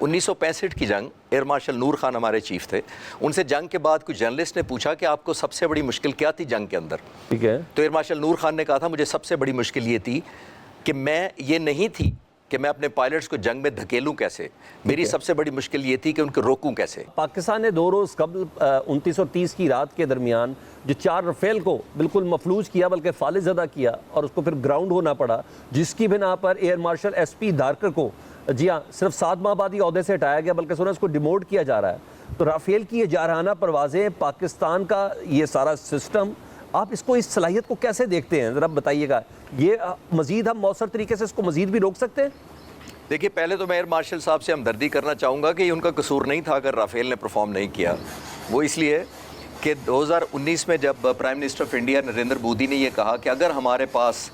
1965 کی جنگ، air marshal نور خان ہمارے چیف تھے، ان سے جنگ کے بعد کچھ جرنلسٹ نے پوچھا کہ آپ کو سب سے بڑی مشکل کیا تھی جنگ کے اندر؟ ٹھیک ہے. تو ایئر مارشل نور خان نے کہا تھا مجھے سب سے بڑی مشکل یہ تھی کہ یہ نہیں تھی کہ میں اپنے پائلٹس کو جنگ میں دھکیلوں کیسے، میری سب سے بڑی مشکل یہ تھی کہ ان کو روکوں کیسے. پاکستان نے 2 روز قبل 29 اور 30 کی رات کے درمیان جو 4 رفیل کو بالکل مفلوج کیا بلکہ فالج زدہ کیا اور اس کو پھر گراؤنڈ ہونا پڑا، جس کی بنا پر air marshal S P Dharkar کو جی ہاں صرف 7 ماہ بعد ہی عہدے سے ہٹایا گیا، بلکہ سنا اس کو ڈیموٹ کیا جا رہا ہے. تو رافیل کی یہ جارحانہ پروازیں، پاکستان کا یہ سارا سسٹم، آپ اس کو، اس صلاحیت کو کیسے دیکھتے ہیں؟ ذرا بتائیے گا. یہ مزید ہم مؤثر طریقے سے اس کو مزید بھی روک سکتے ہیں؟ دیکھیے پہلے تو میں ایئر مارشل صاحب سے ہمدردی کرنا چاہوں گا کہ یہ ان کا قصور نہیں تھا اگر رافیل نے پرفارم نہیں کیا. وہ اس لیے کہ 2019 میں جب prime minister of India Narendra Modi نے یہ کہا کہ اگر ہمارے پاس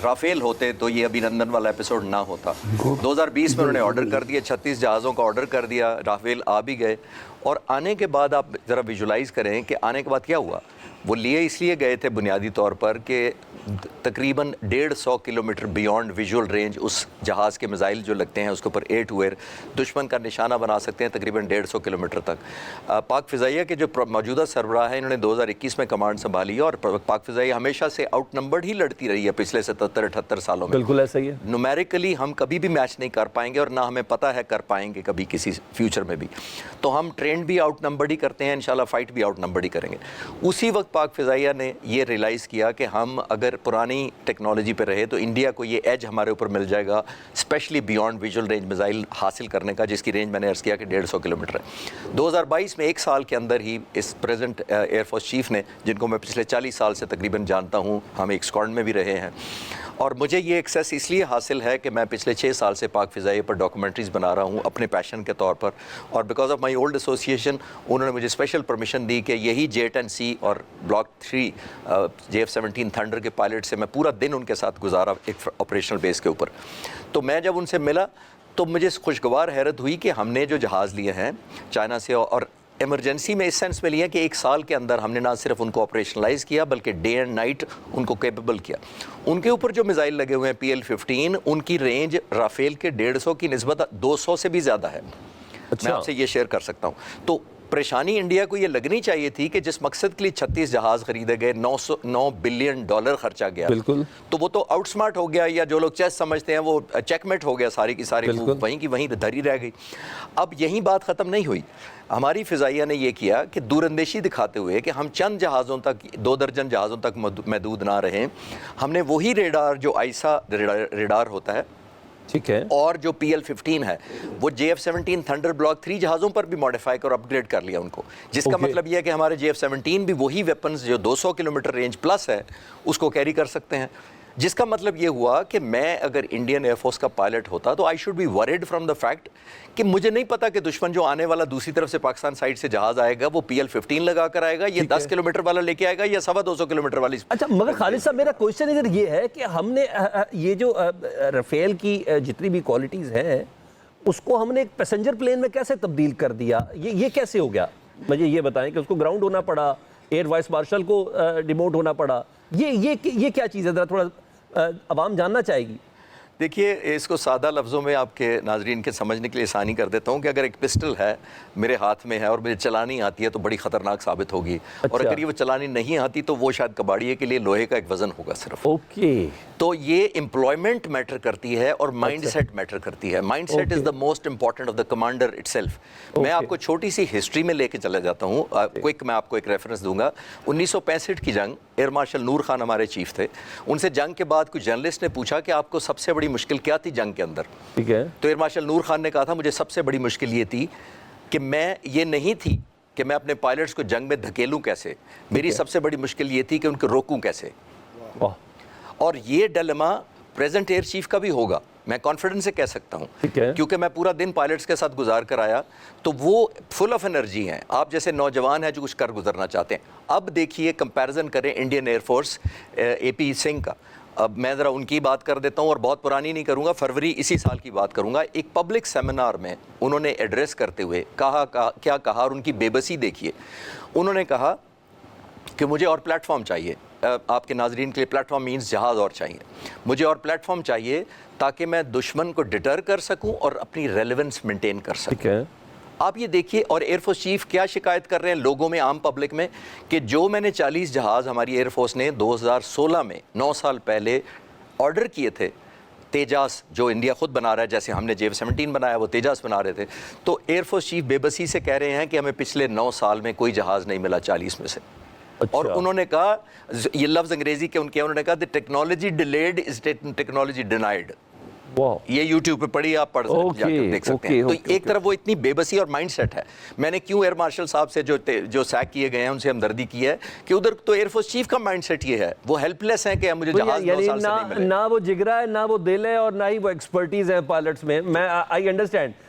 رافیل ہوتے تو یہ ابھی لندن والا ایپیسوڈ نہ ہوتا. 2020 میں انہوں نے آرڈر کر دیا، 36 جہازوں کا آرڈر کر دیا، رافیل آ بھی گئے. اور آنے کے بعد آپ ذرا ویژولائز کریں کہ آنے کے بعد کیا ہوا. وہ لیے اس لیے گئے تھے بنیادی طور پر کہ تقریباً 150 کلومیٹر بیونڈ ویژول رینج اس جہاز کے میزائل جو لگتے ہیں اس کے اوپر ایئر ٹو ایئر دشمن کا نشانہ بنا سکتے ہیں تقریباً 150 کلومیٹر تک. پاک فضائیہ کے جو موجودہ سربراہ ہیں انہوں نے 2021 میں کمانڈ سنبھالی ہے اور پاک فضائیہ ہمیشہ سے آؤٹ نمبرڈ ہی لڑتی رہی ہے پچھلے 77-78 سالوں میں. بالکل ایسا ہی ہے. نومیریکلی ہم کبھی بھی میچ نہیں کر پائیں گے اور نہ ہمیں پتہ ہے کر پائیں گے کبھی کسی فیوچر میں بھی. تو ہم ٹرینڈ بھی آؤٹ نمبرڈ ہی کرتے ہیں، انشاءاللہ فائٹ بھی آؤٹ نمبرڈ ہی کریں گے. اسی وقت پاک فضائیہ نے یہ ریلائز کیا کہ ہم اگر پرانی ٹیکنالوجی پہ رہے تو انڈیا کو یہ ایج ہمارے اوپر مل جائے گا especially beyond visual range missile حاصل کرنے کا، جس کی رینج میں نے عرض کیا کہ 150 کلومیٹر ہے. 2022 میں 1 سال کے اندر ہی اس پریزنٹ ایئر فورس چیف نے، جن کو میں پچھلے 40 سال سے تقریباً جانتا ہوں، ہم ایک اسکواڈرن میں بھی رہے ہیں، اور مجھے یہ ایکسیس اس لیے حاصل ہے کہ میں پچھلے 6 سال سے پاک فضائیہ پر ڈاکومنٹریز بنا رہا ہوں اپنے پیشن کے طور پر، اور because of my old association انہوں نے مجھے اسپیشل پرمیشن دی کہ یہی J-10C اور بلاک 3 JF-17 تھنڈر کے پائلٹ سے میں پورا دن ان کے ساتھ گزارا ایک آپریشنل بیس کے اوپر. تو میں جب ان سے ملا تو مجھے خوشگوار حیرت ہوئی کہ ہم نے جو جہاز لیے ہیں چائنا سے، اور ایمرجنسی میں اس سینس میں لیا کہ 1 سال کے اندر ہم نے نہ صرف ان کو آپریشنلائز کیا بلکہ ڈے اینڈ نائٹ ان کو کیپیبل کیا. ان کے اوپر جو میزائل لگے ہوئے ہیں PL-15 ان کی رینج رافیل کے 150 کی نسبت 200 سے بھی زیادہ ہے. میں آپ سے یہ شیئر کر سکتا ہوں. تو پریشانی انڈیا کو یہ لگنی چاہیے تھی کہ جس مقصد کے لیے 36 جہاز خریدے گئے، $9 بلین خرچا گیا، بالکل تو وہ تو آؤٹ سمارٹ ہو گیا، یا جو لوگ چیس سمجھتے ہیں وہ چیک میٹ ہو گیا، ساری کی ساری وہیں کی وہیں دھری رہ گئی. اب یہی بات ختم نہیں ہوئی. ہماری فضائیہ نے یہ کیا کہ دور اندیشی دکھاتے ہوئے کہ ہم چند جہازوں تک، 2 درجن جہازوں تک محدود نہ رہیں، ہم نے وہی ریڈار جو آئسا ریڈار ہوتا ہے، ٹھیک ہے، اور جو PL-15 ہے وہ JF-17 تھنڈر بلاک 3 جہازوں پر بھی ماڈیفائی اور اپ گریڈ کر لیا ان کو، جس کا مطلب یہ ہے کہ ہمارے JF-17 بھی وہی ویپنز جو 200 کلومیٹر رینج پلس ہے اس کو کیری کر سکتے ہیں. جس کا مطلب یہ ہوا کہ میں اگر انڈین ایئر فورس کا پائلٹ ہوتا تو I should be word from the fact کہ مجھے نہیں پتا کہ دشمن جو آنے والا دوسری طرف سے پاکستان سائڈ سے جہاز آئے گا وہ PL-15 لگا کر آئے گا، یہ 10 کلومیٹر والا لے کے آئے گا یا 250 کلومیٹر والی. اچھا مگر خالد صاحب میرا کوشچن ادھر یہ ہے کہ ہم نے یہ جو رافیل کی جتنی بھی کوالٹیز ہیں اس کو ہم نے ایک پیسنجر پلین میں کیسے تبدیل کر دیا؟ یہ کیسے ہو گیا؟ مجھے یہ بتائیں کہ اس کو گراؤنڈ ہونا پڑا، ایئر وائس مارشل کو ڈیموٹ ہونا پڑا، یہ کیا چیز ہے؟ ذرا تھوڑا عوام جاننا چاہے گی. دیکھیے اس کو سادہ لفظوں میں آپ کے ناظرین کے سمجھنے کے لیے آسانی کر دیتا ہوں کہ اگر ایک پسٹل ہے میرے ہاتھ میں ہے اور مجھے چلانی آتی ہے تو بڑی خطرناک ثابت ہوگی، اور اگر یہ وہ چلانی نہیں آتی تو وہ شاید کباڑیے کے لیے لوہے کا ایک وزن ہوگا صرف. اوکے، تو یہ امپلائمنٹ میٹر کرتی ہے اور مائنڈ سیٹ میٹر کرتی ہے. Mindset is the most important of the commander itself. میں آپ کو چھوٹی سی ہسٹری میں لے کے چلا جاتا ہوں، کوئک میں آپ کو ایک ریفرنس دوں گا. 1965 کی جنگ، ایئر مارشل نور خان ہمارے چیف تھے، ان سے جنگ کے بعد کچھ جرنلسٹ نے پوچھا کہ آپ کو سب سے بڑی مشکل کیا تھی جنگ کے اندر؟ ٹھیک ہے. تو ایئر مارشل نور خان نے کہا تھا مجھے سب سے بڑی مشکل یہ تھی کہ یہ نہیں تھی کہ میں اپنے پائلٹس کو جنگ میں دھکیلوں کیسے، میری سب سے بڑی مشکل یہ تھی کہ ان کو روکوں کیسے. اور یہ ڈیلیما پریزنٹ ایئر چیف کا بھی ہوگا، میں کانفیڈنس سے کہہ سکتا ہوں، کیونکہ میں پورا دن پائلٹس کے ساتھ گزار کر آیا تو وہ فل آف انرجی ہیں. آپ جیسے نوجوان ہیں جو کچھ کر گزرنا چاہتے ہیں. اب دیکھیے کمپیریزن کریں Indian air force AP Singh کا. اب میں ذرا ان کی بات کر دیتا ہوں اور بہت پرانی نہیں کروں گا، فروری اسی سال کی بات کروں گا. ایک پبلک سیمینار میں انہوں نے ایڈریس کرتے ہوئے کیا کہا اور ان کی بے بسی دیکھیے. انہوں نے کہا کہ مجھے اور پلیٹ فارم چاہیے. آپ کے ناظرین کے لیے پلیٹ فارم مینس جہاز اور چاہیے مجھے، اور پلیٹ فارم چاہیے تاکہ میں دشمن کو ڈٹر کر سکوں اور اپنی ریلیونس مینٹین کر سکوں. ٹھیک ہے. آپ یہ دیکھیے، اور ایئر فورس چیف کیا شکایت کر رہے ہیں لوگوں میں، عام پبلک میں، کہ جو میں نے 40 جہاز ہماری ایئر فورس نے 2016 میں 9 سال پہلے آرڈر کیے تھے، تیجاس جو انڈیا خود بنا رہا ہے، جیسے ہم نے JF-17 بنایا وہ تیجاس بنا رہے تھے، تو ایئر فورس چیف بے بسی سے کہہ رہے ہیں کہ ہمیں پچھلے 9 سال میں کوئی جہاز نہیں ملا 40 میں سے. اور انہوں نے کہا، یہ لفظ انگریزی کے ان کے، انہوں نے کہا the technology delayed is technology denied. یہ یوٹیوب پہ پڑھی، آپ پڑھ جا کے دیکھ سکتے ہیں. تو ایک طرف وہ اتنی بے بسی اور مائنڈ سیٹ ہے. میں نے کیوں ایئر مارشل صاحب سے جو سیک کیے گئے ہیں ان سے ہمدردی کی ہے کہ ادھر تو ایئر فورس چیف کا مائنڈ سیٹ یہ ہے، وہ ہیلپ لیس ہیں کہ مجھے جہاز 9 سال سے نہیں ملے. نہ وہ جگرا ہے، نہ وہ دل ہے، اور نہ ہی وہ ایکسپرٹیز ہے پائلٹس میں. میں آئی انڈرسٹینڈ